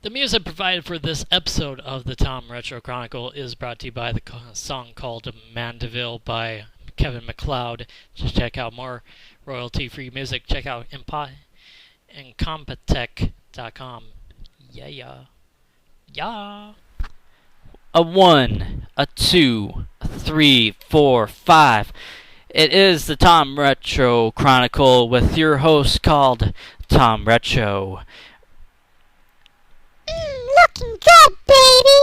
The music provided for this episode of the Tom Retro Chronicle is brought to you by the song called Mandeville by Kevin MacLeod. Just check out more royalty-free music. Check out incompetech.com. Yeah. A 1, a 2, a 3, 4, 5. It is the Tom Retro Chronicle with your host called Tom Retro. Looking good, baby!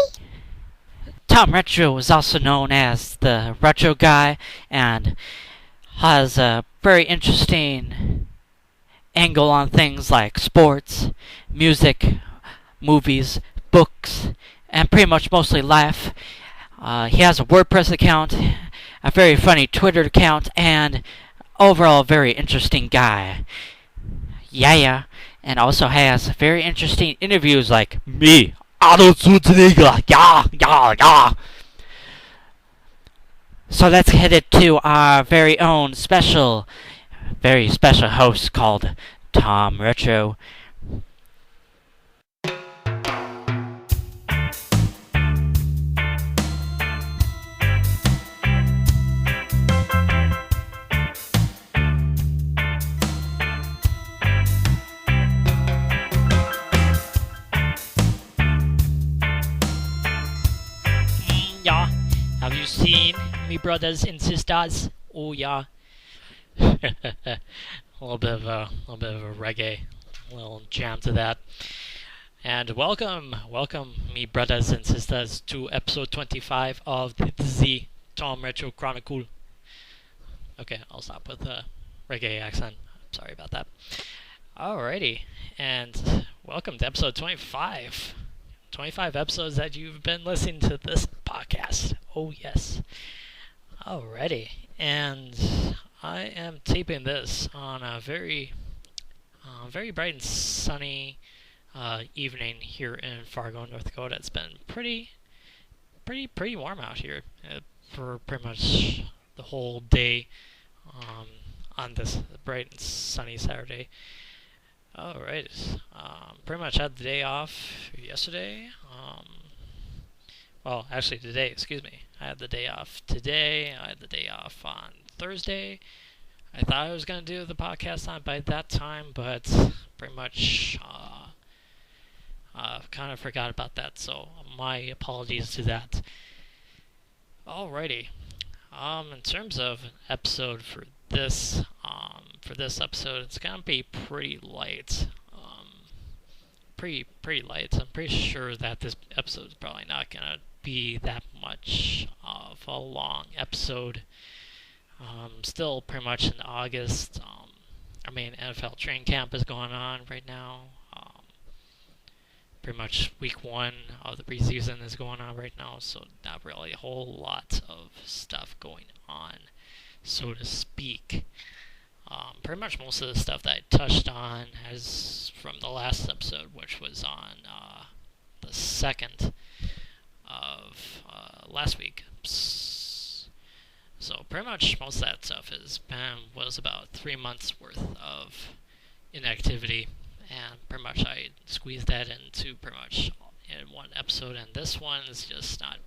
Tom Retro is also known as the Retro Guy and has a very interesting angle on things like sports, music, movies, books, and pretty much mostly life. He has a WordPress account, a very funny Twitter account, and overall a very interesting guy. Yeah. And also has very interesting interviews like me, Arnold Schwarzenegger. Yeah. So let's head it to our very own very special host called Tom Retro. Yeah. Have you seen me brothers and sisters? Oh yeah. a little bit of a reggae, little jam to that. And welcome, me brothers and sisters, to episode 25 of the Tom Retro Chronicle. Okay, I'll stop with the reggae accent. Sorry about that. Alrighty, and welcome to episode 25. 25 episodes that you've been listening to this podcast. Oh, yes. Alrighty. And I am taping this on a very bright and sunny evening here in Fargo, North Dakota. It's been pretty warm out here for pretty much the whole day on this bright and sunny Saturday. Alright, pretty much had the day off yesterday. Well, actually today, excuse me. I had the day off today. I had the day off on Thursday. I thought I was going to do the podcast on by that time, but pretty much kind of forgot about that, so my apologies to that. Alrighty. In terms of episode for this episode, it's gonna be pretty light. Pretty light. I'm pretty sure that this episode is probably not gonna be that much of a long episode. Still pretty much in August. NFL training camp is going on right now. Pretty much week 1 of the preseason is going on right now, so not really a whole lot of stuff going on, so to speak. Pretty much most of the stuff that I touched on is from the last episode, which was on the 2nd of last week. So pretty much most of that stuff was about 3 months worth of inactivity, and pretty much I squeezed that into pretty much in one episode, and this one is just not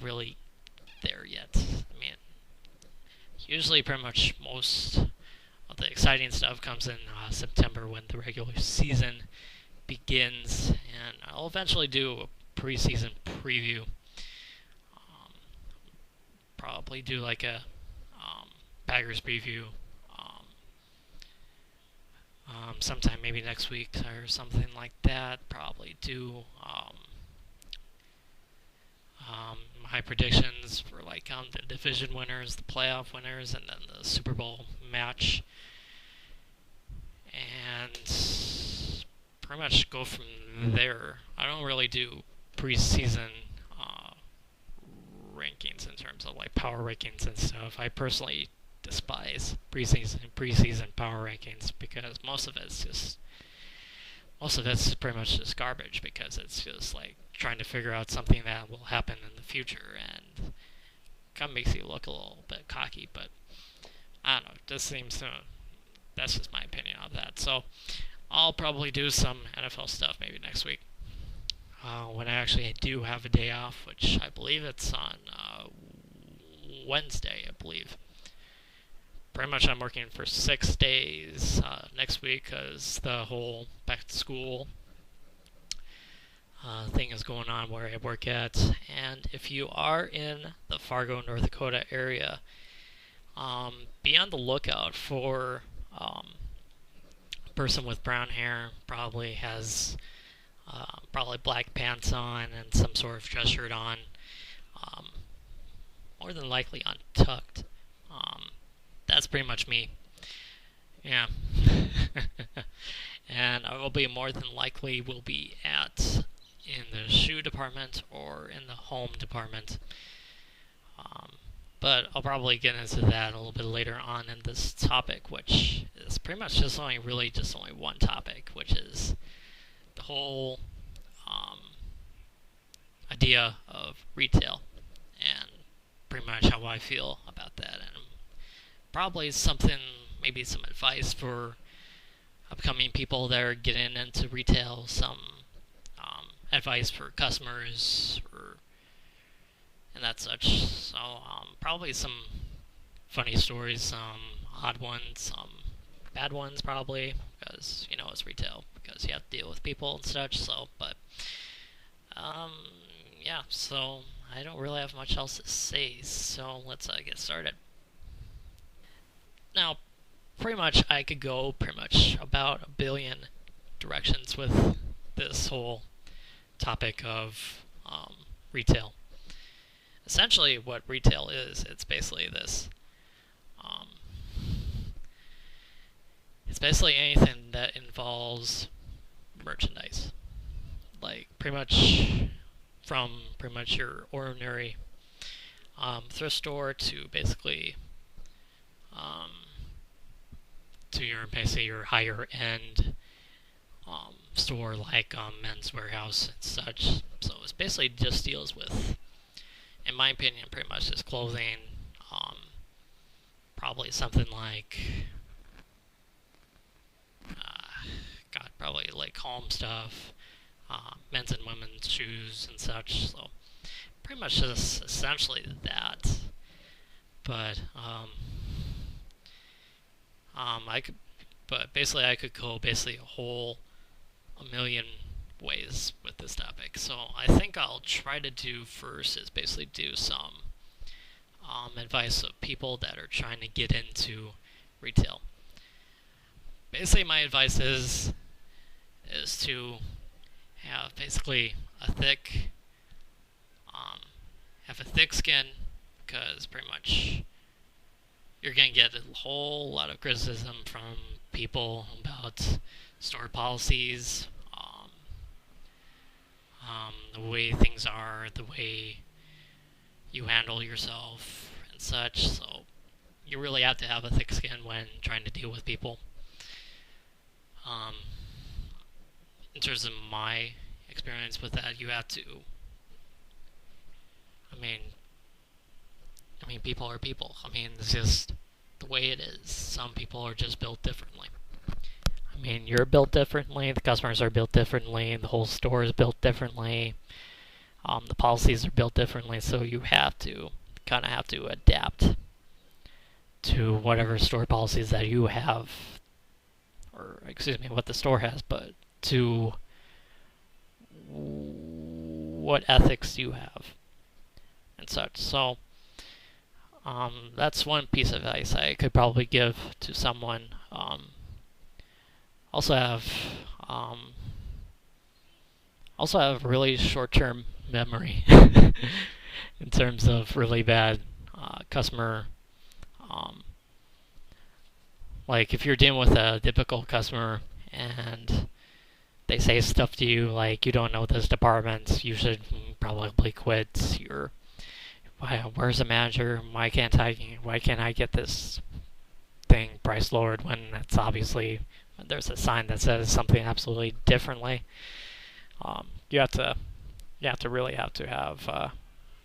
really there yet. I mean, usually pretty much most of the exciting stuff comes in September when the regular season begins, and I'll eventually do a preseason preview. Probably do like a Packers preview sometime maybe next week or something like that. Probably do my predictions for like the division winners, the playoff winners, and then the Super Bowl match, and pretty much go from there. I don't really do preseason rankings in terms of like power rankings and stuff. I personally despise preseason power rankings because most of it's pretty much just garbage, because it's just like trying to figure out something that will happen in the future, and kind of makes you look a little bit cocky. But I don't know, it just seems to, that's just my opinion on that. So I'll probably do some NFL stuff maybe next week. When I actually do have a day off, which I believe it's on Wednesday, I believe. Pretty much I'm working for 6 days next week because the whole back to school thing is going on where I work at. And if you are in the Fargo, North Dakota area, be on the lookout for a person with brown hair, probably has probably black pants on and some sort of dress shirt on, um, more than likely untucked. That's pretty much me. Yeah. And I will be more than likely will be in the shoe department or in the home department. But I'll probably get into that a little bit later on in this topic, which is pretty much just only one topic, which is the whole idea of retail and pretty much how I feel about that, and probably maybe some advice for upcoming people that are getting into retail, some advice for customers, and that such. So probably some funny stories, some odd ones, some bad ones probably, because it's retail, because you have to deal with people and such. So, but yeah. So I don't really have much else to say. So let's get started. Now, pretty much I could go about a billion directions with this whole topic of retail. Essentially, what retail is, it's basically this. It's basically anything that involves merchandise. Like, from your ordinary thrift store to basically to your higher end store like Men's Warehouse and such. So it basically just deals with, in my opinion, pretty much just clothing. Probably something like, probably like home stuff, men's and women's shoes and such. So pretty much just essentially that. But I could go a million ways with this topic. So I think I'll try to do first is basically do some advice of people that are trying to get into retail. Basically, my advice is to have basically have a thick skin, because pretty much you're going to get a whole lot of criticism from people about store policies, the way things are, the way you handle yourself and such. So you really have to have a thick skin when trying to deal with people. In terms of my experience with that, you have to. I mean, people are people. It's just the way it is. Some people are just built differently. You're built differently, the customers are built differently, the whole store is built differently, the policies are built differently, so you have to adapt to whatever store policies that you have, or what the store has, but to what ethics you have and such. So that's one piece of advice I could probably give to someone. Also have really short-term memory in terms of really bad customer. Like if you're dealing with a difficult customer and they say stuff to you like, you don't know this department, you should probably quit. Where's the manager? Why can't I get this thing price lowered when it's obviously there's a sign that says something absolutely differently. You really have to have a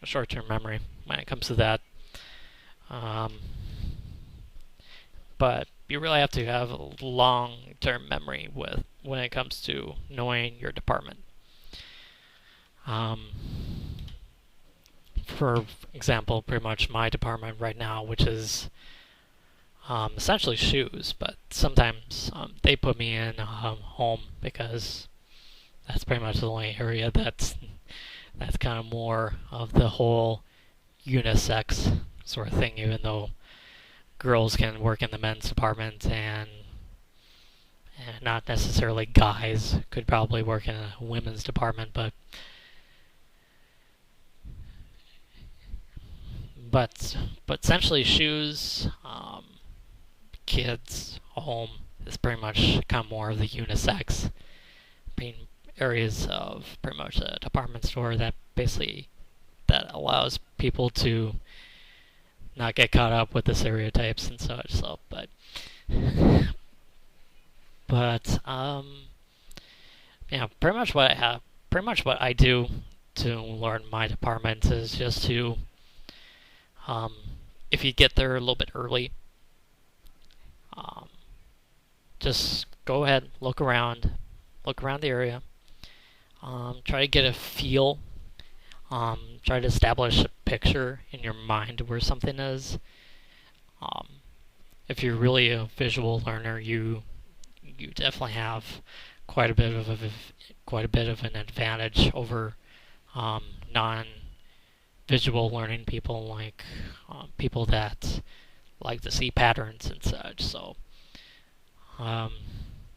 short-term memory when it comes to that. But you really have to have a long-term memory with when it comes to knowing your department. For example, pretty much my department right now, which is essentially shoes, but sometimes they put me in home because that's pretty much the only area that's kind of more of the whole unisex sort of thing, even though girls can work in the men's department and not necessarily guys could probably work in a women's department, but essentially shoes, kids, home is pretty much kind of more of the unisex being areas of pretty much a department store that basically that allows people to not get caught up with the stereotypes and such. So, yeah, pretty much what I do to learn my department is just to, if you get there a little bit early, just go ahead, look around the area, try to get a feel, try to establish a picture in your mind where something is. If you're really a visual learner, you definitely have quite a bit of an advantage over non-visual learning people, like people that like to see patterns and such. So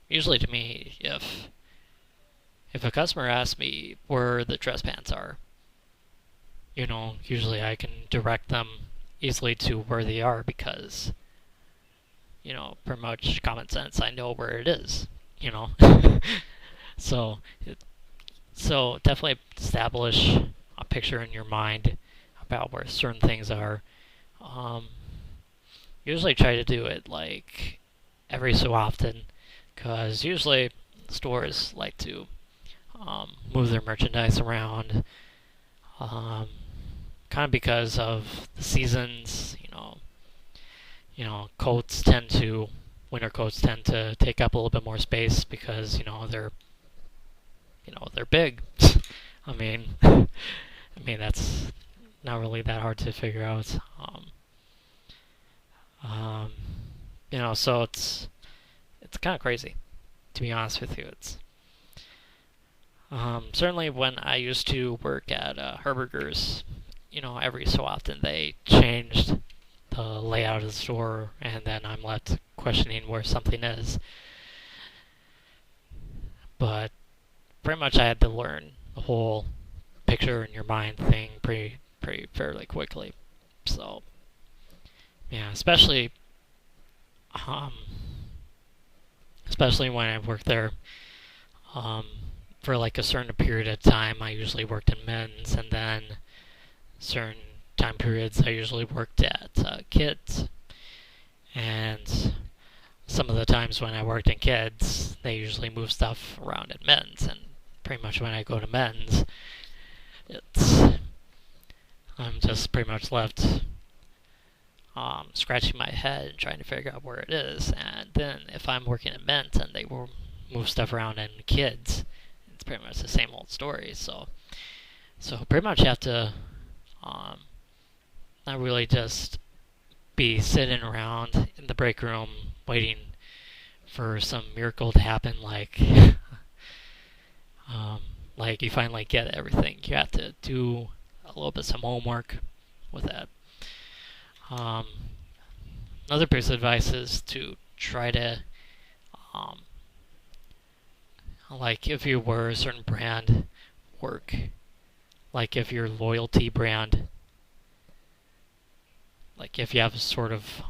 usually to me, if a customer asks me where the dress pants are, usually I can direct them easily to where they are because, pretty much common sense, I know where it is, So definitely establish a picture in your mind about where certain things are. Usually try to do it like every so often, because usually stores like to move their merchandise around, kind of because of the seasons. Winter coats tend to take up a little bit more space because they're big. I mean, that's not really that hard to figure out. So it's kind of crazy, to be honest with you. It's certainly when I used to work at Herberger's, every so often they changed the layout of the store, and then I'm left questioning where something is. But pretty much I had to learn the whole picture in your mind thing pretty fairly quickly. So yeah, especially when I worked there for like a certain period of time. I usually worked in men's, and then certain time periods I usually worked at kids. And some of the times when I worked in kids, they usually move stuff around in men's, and pretty much when I go to men's, I'm just pretty much left scratching my head and trying to figure out where it is. And then if I'm working at men's and they will move stuff around in kids, it's pretty much the same old story. So pretty much you have to not really just be sitting around in the break room waiting for some miracle to happen, like like you finally get everything. You have to do a little bit some homework with that. Another piece of advice is to try to like if you were a certain brand, work like if your loyalty brand, like if you have a sort of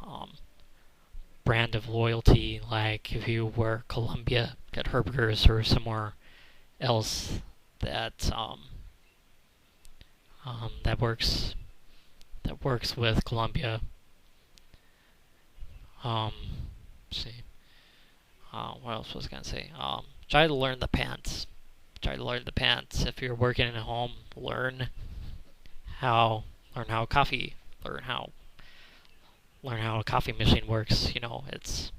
brand of loyalty, like if you were Columbia at Herberger's or somewhere else that that works with Columbia. Let's see. What else was I gonna say? Try to learn the pants. If you're working in a home, learn how a coffee machine works. It's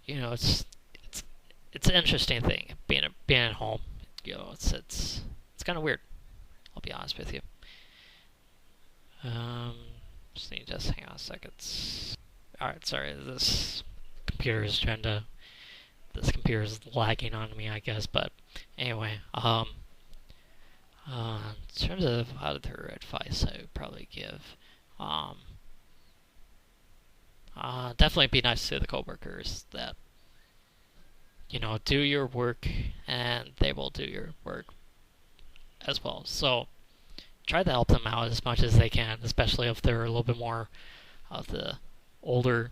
it's it's an interesting thing being at home. It's kind of weird. I'll be honest with you. Um, just hang on a second. All right, sorry. This computer is lagging on me, I guess. But anyway, in terms of other advice, I would probably give, definitely be nice to the coworkers that do your work, and they will do your work as well. So try to help them out as much as they can, especially if they're a little bit more of the older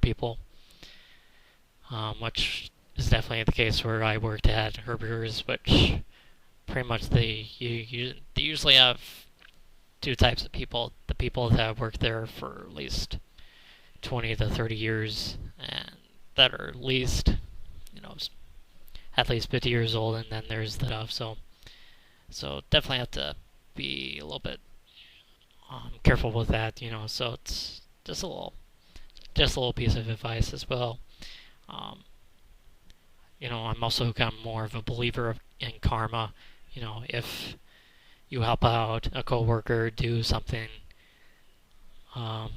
people, which is definitely the case where I worked at Herberger's, which pretty much they usually have two types of people: the people that have worked there for at least 20 to 30 years, and that are at least 50 years old, and then there's the stuff. So definitely have to be a little bit careful with that, So it's just a little piece of advice as well. I'm also kind of more of a believer in karma. If you help out a coworker do something, I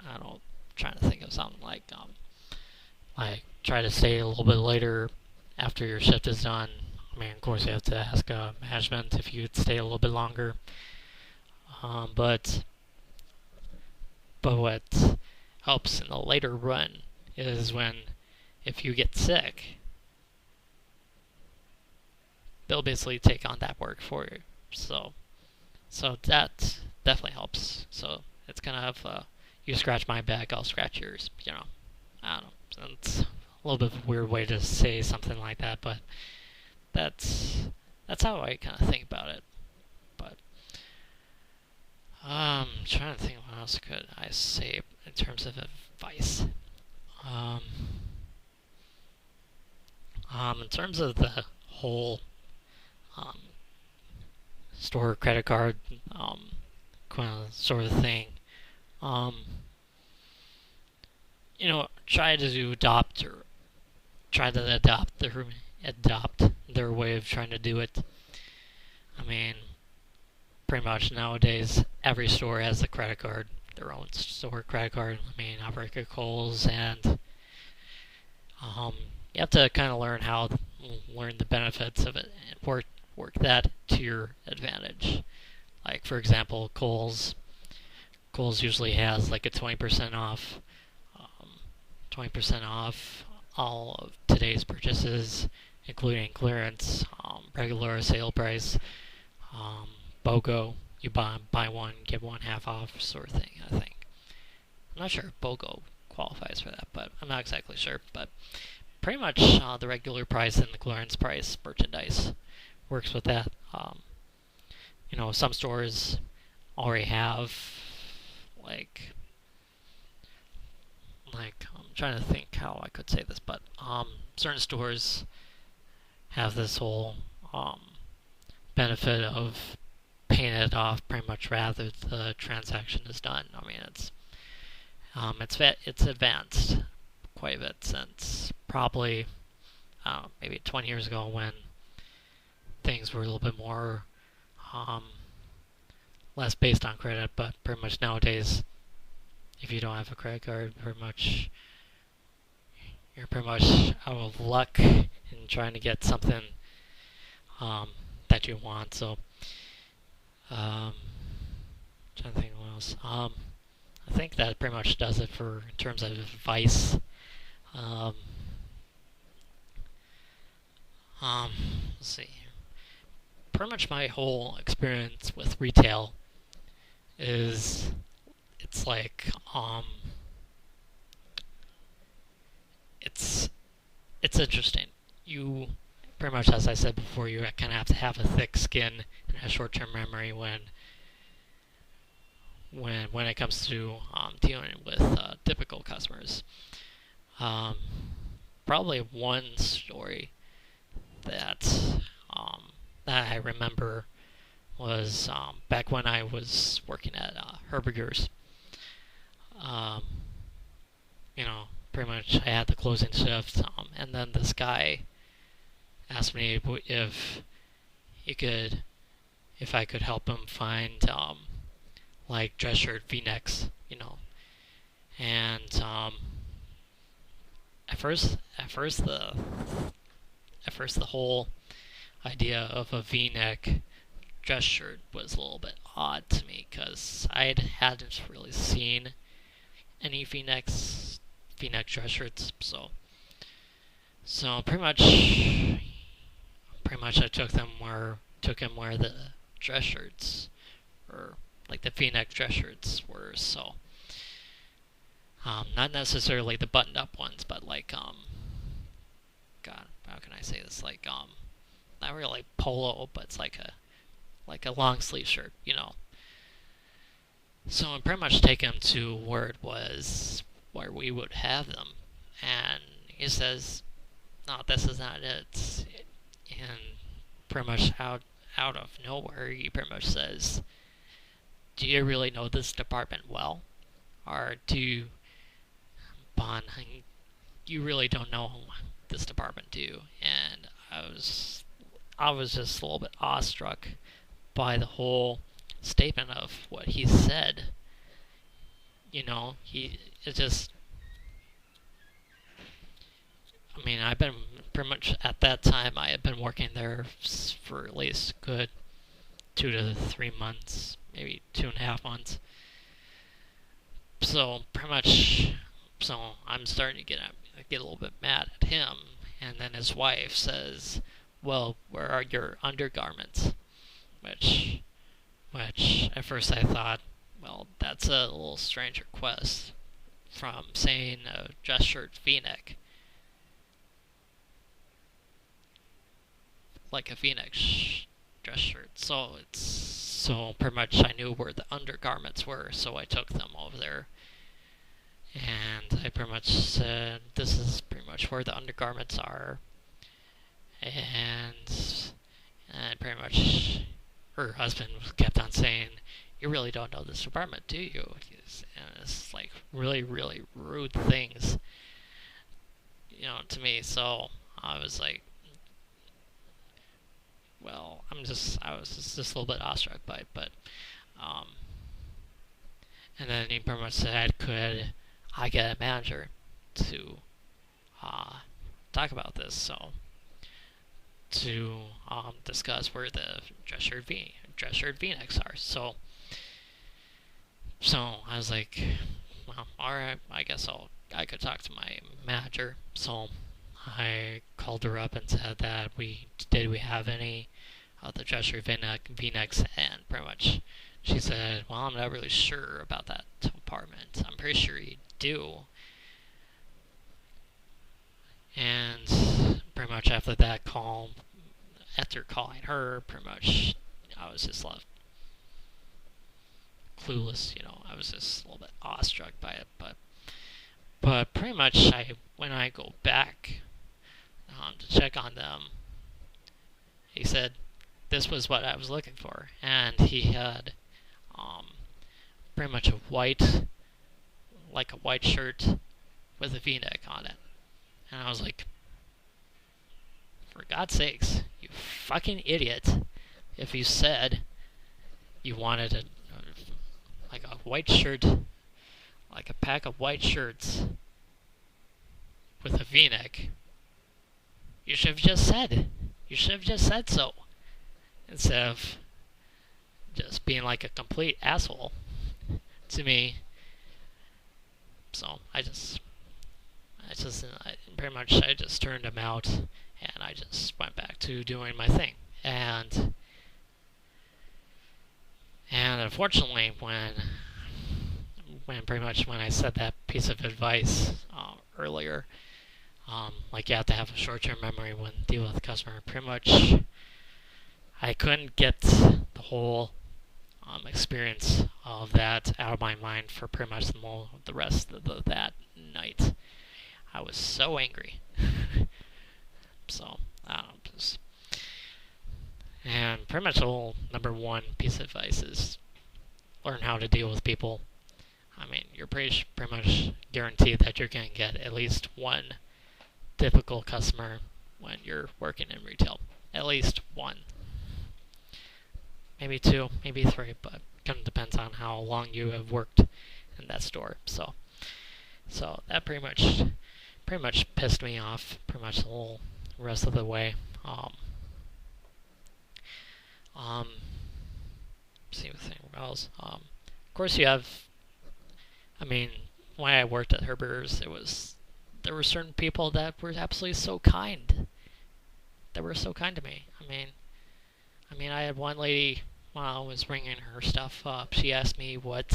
don't know, trying to think of something like try to stay a little bit later after your shift is done. I mean, of course, you have to ask management if you'd stay a little bit longer. But what helps in the later run is if you get sick, they'll basically take on that work for you. So that definitely helps. So it's kind of you scratch my back, I'll scratch yours. I don't know. It's a little bit of a weird way to say something like that, but that's how I kind of think about it. But trying to think what else could I say in terms of advice. In terms of the whole store credit card kind of sort of thing, try to adopt their way of trying to do it. I mean, pretty much nowadays every store has a credit card, their own store credit card. I mean, I work at Kohls, and you have to kind of learn the benefits of it and work that to your advantage. Like, for example, Kohls usually has like a 20% off 20% off all of today's purchases, including clearance, regular sale price, BOGO, you buy one, get one half off sort of thing, I think. I'm not sure if BOGO qualifies for that, but I'm not exactly sure. But pretty much the regular price and the clearance price merchandise works with that. Some stores already have I'm trying to think how I could say this, but certain stores have this whole benefit of paying it off pretty much rather the transaction is done. I mean, it's advanced quite a bit since probably maybe 20 years ago, when things were a little bit more less based on credit. But pretty much nowadays, if you don't have a credit card, you're pretty much out of luck in trying to get something that you want. So trying to think what else. I think that pretty much does it in terms of advice. Let's see. Pretty much my whole experience with retail is it's interesting. You pretty much, as I said before, you kind of have to have a thick skin and a short-term memory when it comes to dealing with typical customers. Probably one story that I remember was back when I was working at Herberger's. pretty much I had the closing shift, and then this guy asked me if I could help him find like dress shirt V-necks, and at first the whole idea of a V-neck dress shirt was a little bit odd to me because I hadn't really seen any V-neck dress shirts, so pretty much I took him where the dress shirts, or like the V-neck dress shirts were. So not necessarily the buttoned-up ones, but like God, how can I say this? Like not really like polo, but it's like a long sleeve shirt, So I pretty much take him to where it was where we would have them, and he says, "No, this is not it." And pretty much out of nowhere, he pretty much says, "Do you really know this department well, or Bon, you really don't know this department, do you?" And I was just a little bit awestruck by the whole statement of what he said. I mean, I've been pretty much at that time. I had been working there for at least a good 2 to 3 months, maybe 2.5 months. So pretty much, I'm starting to get a little bit mad at him. And then his wife says, "Well, where are your undergarments?" Which at first I thought, well, that's a little strange request from saying a dress shirt V-neck. Like a V-neck dress shirt. So pretty much I knew where the undergarments were, so I took them over there. And I pretty much said, "This is pretty much where the undergarments are." And pretty much her husband kept on saying, "You really don't know this department, do you?" And it's like really, really rude things, to me. So I was like, well, I was just a little bit awestruck by it, but, and then he pretty much said, "Could I get a manager to talk about this?" So to discuss where the dress shirt V-necks are. So I was like, well, all right, I guess I could talk to my manager. So I called her up and said that we have any of the dress shirt V-necks, and pretty much she said, "Well, I'm not really sure about that department. I'm pretty sure you do." And pretty much after that call, after calling her, pretty much I was just left clueless. I was just a little bit awestruck by it, but pretty much when I go back to check on them, he said this was what I was looking for, and he had pretty much a white shirt with a V-neck on it. And I was like, for God's sakes, you fucking idiot. If you said you wanted a white shirt, like a pack of white shirts with a V-neck, you should have just said. You should have just said so. Instead of just being like a complete asshole to me. So I pretty much turned him out, and I just went back to doing my thing. And unfortunately, when I said that piece of advice earlier, like you have to have a short-term memory when dealing with a customer, pretty much I couldn't get the whole experience of that out of my mind for pretty much the rest of that night. I was so angry. So, I don't know. And pretty much the whole number one piece of advice is learn how to deal with people. I mean, you're pretty much guaranteed that you're going to get at least one difficult customer when you're working in retail. At least one. Maybe two, maybe three, but kind of depends on how long you have worked in that store. So that pretty much pissed me off pretty much the whole rest of the way. See what else. Of course, you have. I mean, when I worked at Herberger's, there were certain people that were absolutely so kind. That were so kind to me. I mean, I had one lady while I was ringing her stuff up. She asked me what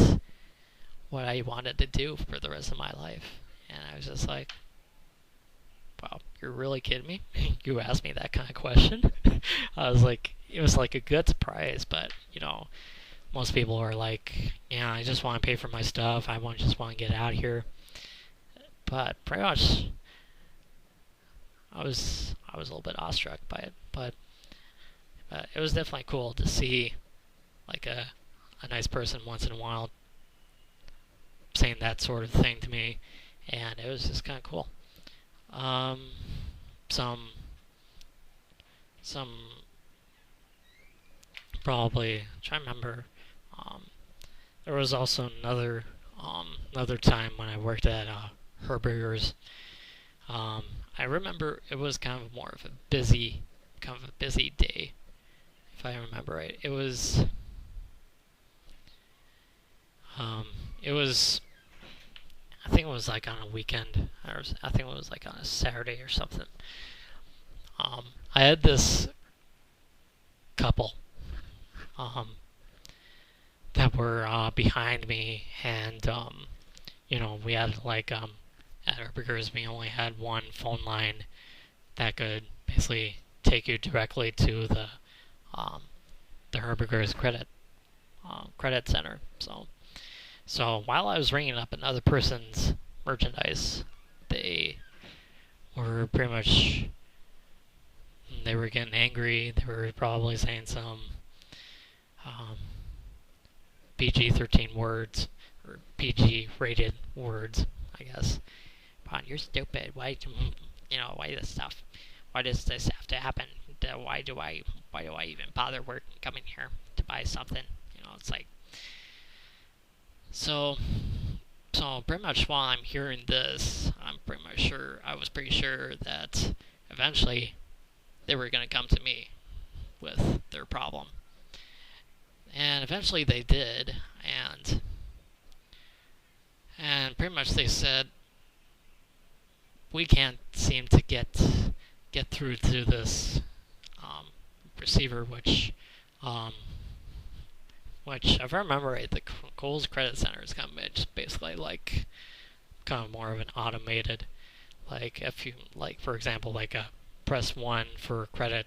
I wanted to do for the rest of my life, and I was just like, "Wow, you're really kidding me? You asked me that kind of question?" I was like, it was like a good surprise, but most people are like, "Yeah, I just want to pay for my stuff. Just want to get out of here." But pretty much, I was a little bit awestruck by it, but it was definitely cool to see like a nice person once in a while saying that sort of thing to me, and it was just kind of cool. Some probably trying to remember. There was also another time when I worked at Herberger's. I remember it was kind of more of a busy day, if I remember right. It was I think it was like on a weekend, or I think it was like on a Saturday or something. I had this couple that were behind me, and we had like at Herberger's we only had one phone line that could basically take you directly to the Herberger's credit center. So while I was ringing up another person's merchandise, they were pretty much they were getting angry. They were probably saying some PG-13 words or PG-rated words, I guess. You're stupid. Why this stuff? Why does this have to happen? Why do I even bother coming here to buy something? It's like so pretty much while I'm hearing this, I was pretty sure that eventually they were going to come to me with their problem. And eventually they did, and pretty much they said, we can't seem to get through to this receiver, which if I remember right, the Kohls Credit Center is kind of basically like kind of more of an automated, like if you like, for example, like a press 1 for credit.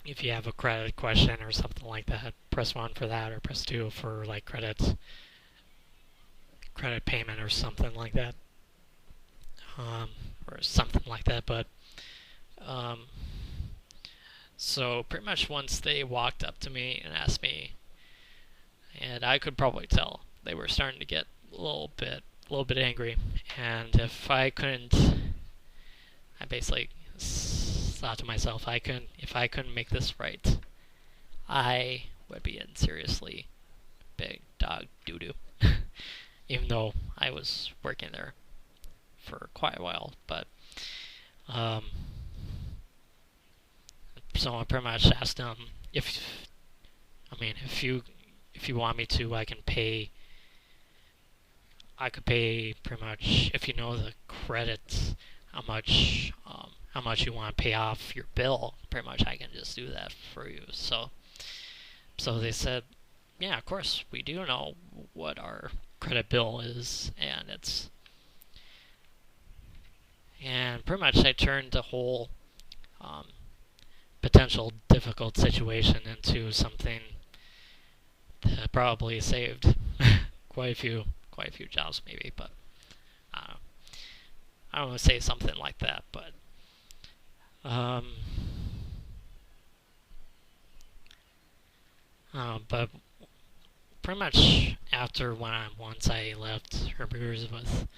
If you have a credit question or something like that, press 1 for that, or press 2 for like credit payment or something like that, or something like that. But so pretty much once they walked up to me and asked me, and I could probably tell they were starting to get a little bit angry, and if I couldn't, I basically thought to myself, if I couldn't make this right, I would be in seriously big dog doo-doo. Even though I was working there for quite a while, but so I pretty much asked them if you want me to, I could pay pretty much, if you know the credits, how much you want to pay off your bill, pretty much I can just do that for you. So they said, yeah, of course, we do know what our credit bill is, and pretty much I turned the whole potential difficult situation into something that probably saved quite a few jobs, maybe. But I don't want to say something like that, but pretty much after once I left Herberger's with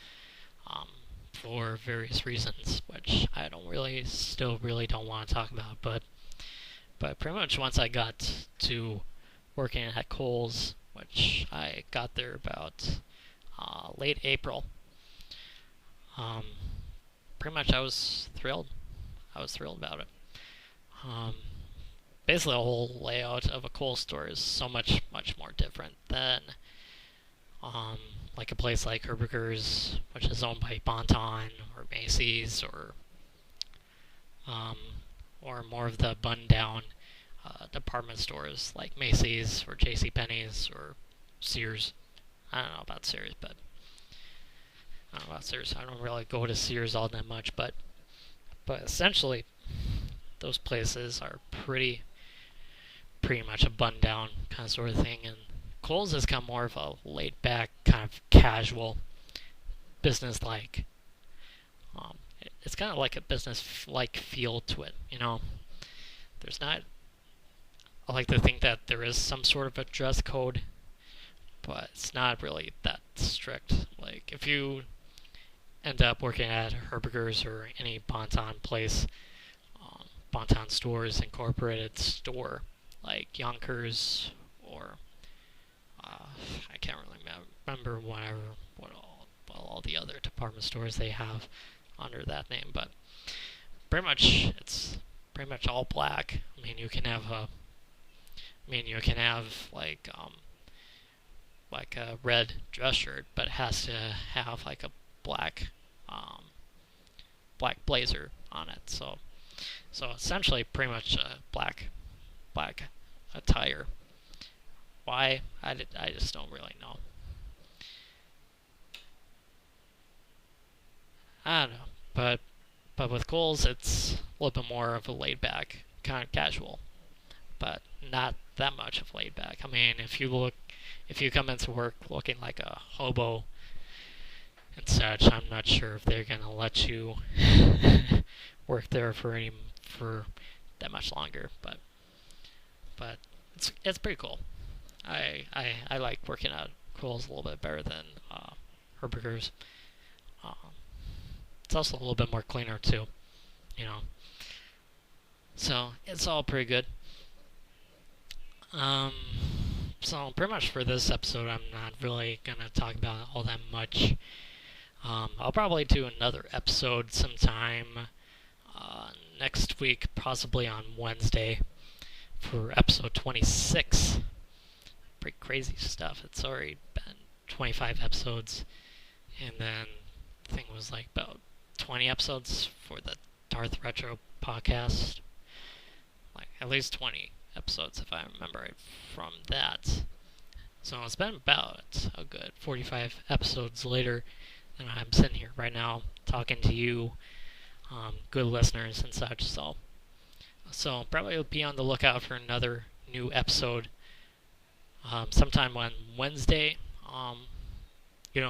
um, for various reasons, which I don't really still really don't want to talk about, but pretty much once I got to working at Kohls, which I got there about late April. Um, Pretty much I was thrilled. I was thrilled about it. Um, Basically, the whole layout of a Kohls store is so much more different than um, like a place like Herberger's, which is owned by Bonton or Macy's, um, or more of the bun-down department stores like Macy's or J.C. Penney's or Sears. I don't know about Sears, but I don't really go to Sears all that much, but essentially, those places are pretty much a bun-down kind of sort of thing, and Kohls has got more of a laid-back, kind of casual, business-like. It's kind of like a business-like feel to it, you know. There's not. I like to think that there is some sort of a dress code, but it's not really that strict. Like if you end up working at Herberger's or any Bonton place, Bonton Stores Incorporated store, like Yonkers or I can't really remember what all the other department stores they have under that name, but it's pretty much all black. I mean, you can have like a red dress shirt, but it has to have like a black blazer on it. So essentially, pretty much a black attire. Why? I just don't really know. I don't know, but with Kohls, it's a little bit more of a laid back, kind of casual, but not that much of laid back. I mean, if you come into work looking like a hobo and such, I'm not sure if they're gonna let you work there for that much longer. But it's pretty cool. I like working at Kohls a little bit better than Herberger's. It's also a little bit more cleaner too, you know. So it's all pretty good. So pretty much for this episode, I'm not really gonna talk about all that much. I'll probably do another episode sometime next week, possibly on Wednesday, for episode 26. Pretty crazy stuff. It's already been 25 episodes, and then I think it was like about 20 episodes for the Darth Retro podcast. Like at least 20 episodes, if I remember right, from that. So it's been about a good 45 episodes later, and I'm sitting here right now talking to you, good listeners and such. So probably be on the lookout for another new episode sometime on Wednesday.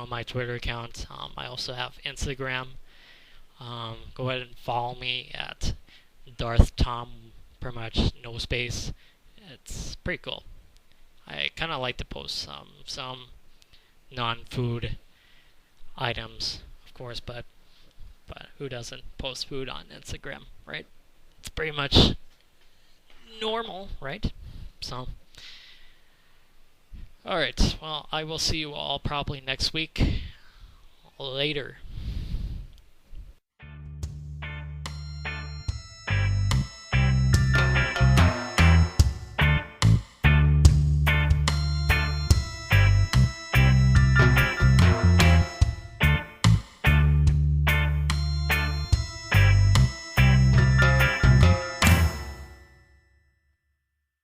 My Twitter account. I also have Instagram. Go ahead and follow me at Darth Tom, pretty much no space. It's pretty cool. I kind of like to post some non-food items, of course, but who doesn't post food on Instagram, right? It's pretty much normal, right? So, alright, well, I will see you all probably next week. Later.